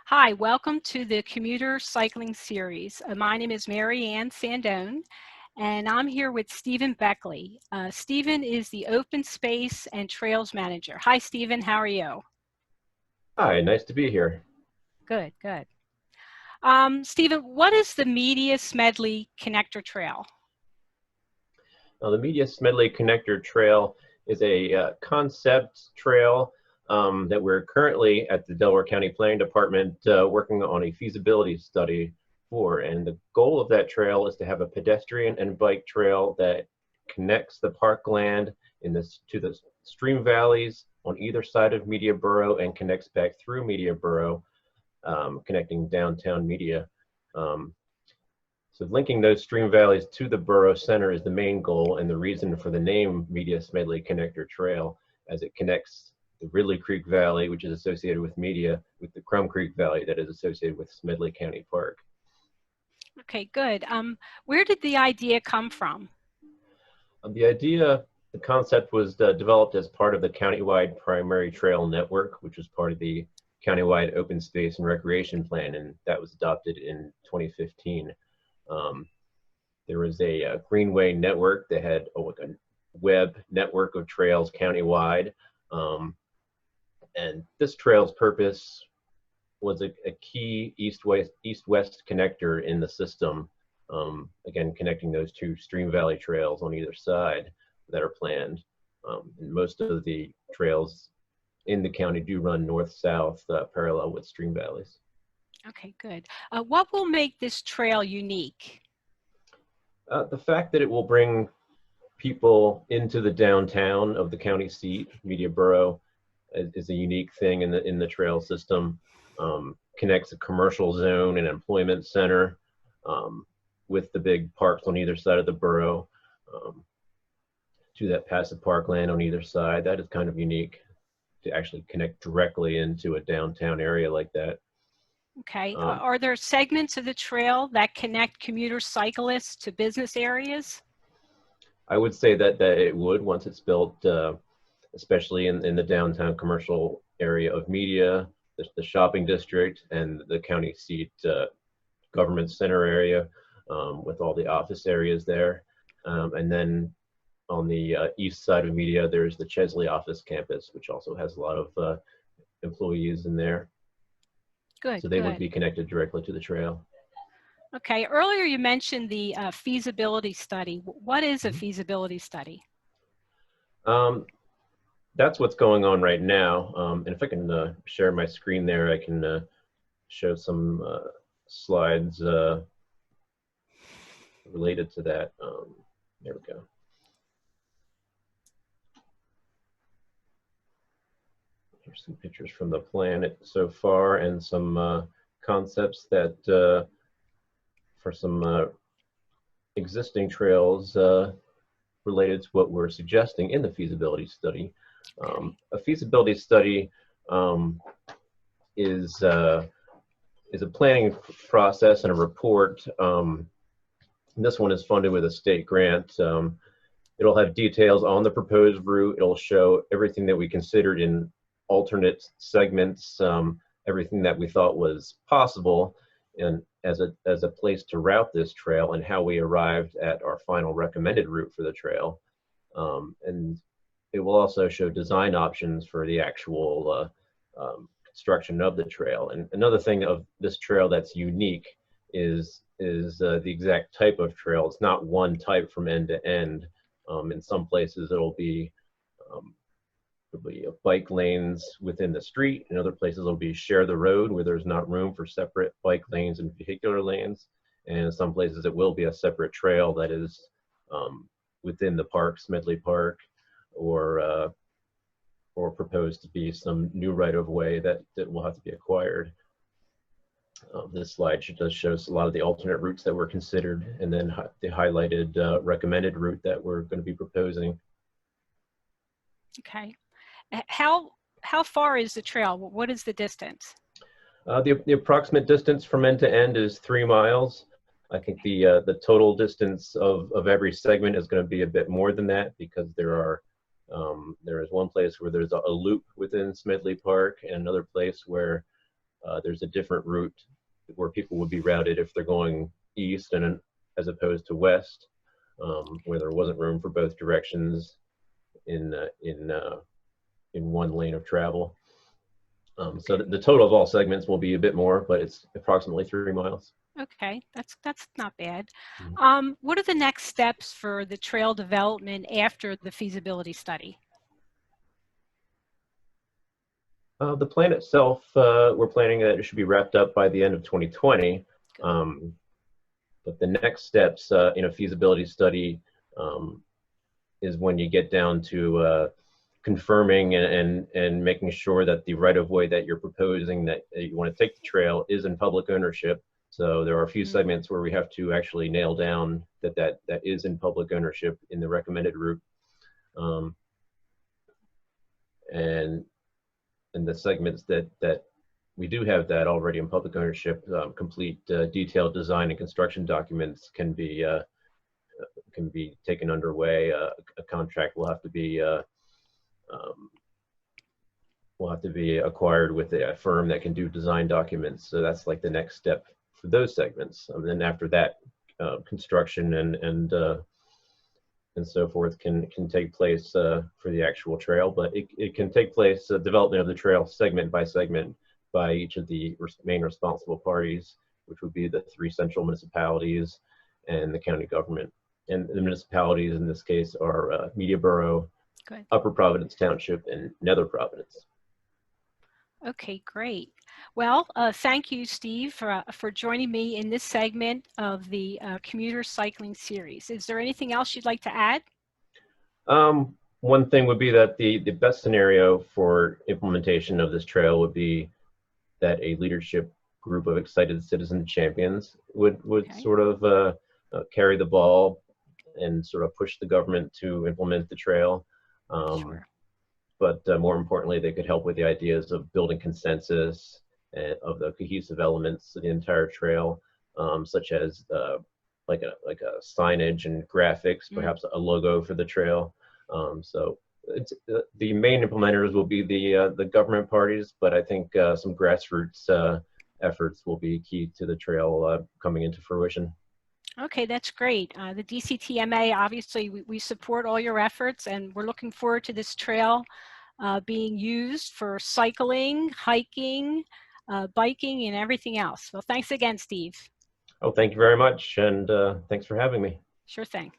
Hi, welcome to the Commuter Cycling Series. My name is Mary Ann Sandone, and I'm here with Steven Beckley. Steven is the Open Space and Trails Manager. Hi, Steven, how are you? Hi, nice to be here. Good, good. Steven, what is the Media-Smedley Connector Trail? Now, the Media-Smedley Connector Trail is a concept trail that we're currently at the Delaware County Planning Department working on a feasibility study for. And the goal of that trail is to have a pedestrian and bike trail that connects the parkland to the stream valleys on either side of Media Borough and connects back through Media Borough, connecting downtown Media. So linking those stream valleys to the borough center is the main goal and the reason for the name Media-Smedley Connector Trail, as it connects the Ridley Creek Valley, which is associated with Media, with the Crum Creek Valley that is associated with Smedley County Park. Okay, good. Where did the idea come from? The concept was developed as part of the countywide primary trail network, which was part of the countywide open space and recreation plan, and that was adopted in 2015. There was a Greenway network that had a web network of trails countywide. And this trail's purpose was a key east-west connector in the system. Again, connecting those two stream valley trails on either side that are planned. And most of the trails in the county do run north-south parallel with stream valleys. Okay, good. What will make this trail unique? The fact that it will bring people into the downtown of the county seat, Media Borough, is a unique thing in the trail system. Connects a commercial zone and employment center with the big parks on either side of the borough to that passive parkland on either side. That is kind of unique to actually connect directly into a downtown area like that. Okay, are there segments of the trail that connect commuter cyclists to business areas? I would say that it would once it's built, especially in the downtown commercial area of Media, the shopping district, and the county seat government center area with all the office areas there. And then on the east side of Media, there's the Chesley office campus, which also has a lot of employees in there. Good, so they good. would be connected directly to the trail. Okay, earlier you mentioned the feasibility study. What is a feasibility study? That's what's going on right now. And if I can share my screen there, I can show some slides related to that. There we go. Here's some pictures from the plan so far and some concepts that for some existing trails related to what we're suggesting in the feasibility study. A feasibility study is a planning process and a report. This one is funded with a state grant. It'll have details on the proposed route. It'll show everything that we considered in alternate segments, everything that we thought was possible, and as a place to route this trail, and how we arrived at our final recommended route for the trail. And it will also show design options for the actual construction of the trail. And another thing of this trail that's unique is the exact type of trail. It's not one type from end to end. In some places there'll be bike lanes within the street. In other places it'll be share the road, where there's not room for separate bike lanes and vehicular lanes. And in some places it will be a separate trail that is within the park, Smedley Park, or proposed to be some new right-of-way that will have to be acquired. This slide just shows a lot of the alternate routes that were considered, and then the highlighted recommended route that we're going to be proposing. Okay. How far is the trail? What is the distance? The approximate distance from end to end is 3 miles. I think the total distance of every segment is going to be a bit more than that, because there is one place where there's a loop within Smedley Park, and another place where there's there's a different route where people would be routed if they're going east and as opposed to west, where there wasn't room for both directions in one lane of travel. So the total of all segments will be a bit more, but it's approximately 3 miles. Okay, that's not bad. Mm-hmm. What are the next steps for the trail development after the feasibility study? The plan itself, we're planning that it should be wrapped up by the end of 2020. But the next steps in a feasibility study is when you get down to confirming and making sure that the right-of-way that you're proposing that you want to take the trail is in public ownership. So there are a few segments where we have to actually nail down that is in public ownership in the recommended route. And the segments that we do have that already in public ownership, complete detailed design and construction documents can be taken underway. A contract will have to be acquired with a firm that can do design documents. So that's like the next step for those segments. And then after that, construction and so forth can take place for the actual trail. But it can take place, development of the trail segment by segment by each of the main responsible parties, which would be the 3 central municipalities and the county government. And the municipalities in this case are Media Borough, Good. Upper Providence Township, and Nether Providence. Okay, great. Well, thank you, Steve, for joining me in this segment of the Commuter Cycling Series. Is there anything else you'd like to add? One thing would be that the best scenario for implementation of this trail would be that a leadership group of excited citizen champions would sort of carry the ball and sort of push the government to implement the trail. Sure. But more importantly, they could help with the ideas of building consensus and of the cohesive elements of the entire trail, such as like a signage and graphics, perhaps a logo for the trail. So it's, the main implementers will be the government parties, but I think some grassroots efforts will be key to the trail coming into fruition. Okay, that's great. The DCTMA, obviously, we support all your efforts, and we're looking forward to this trail being used for cycling, hiking, biking, and everything else. Well, thanks again, Steve. Oh, thank you very much, and thanks for having me. Sure thing.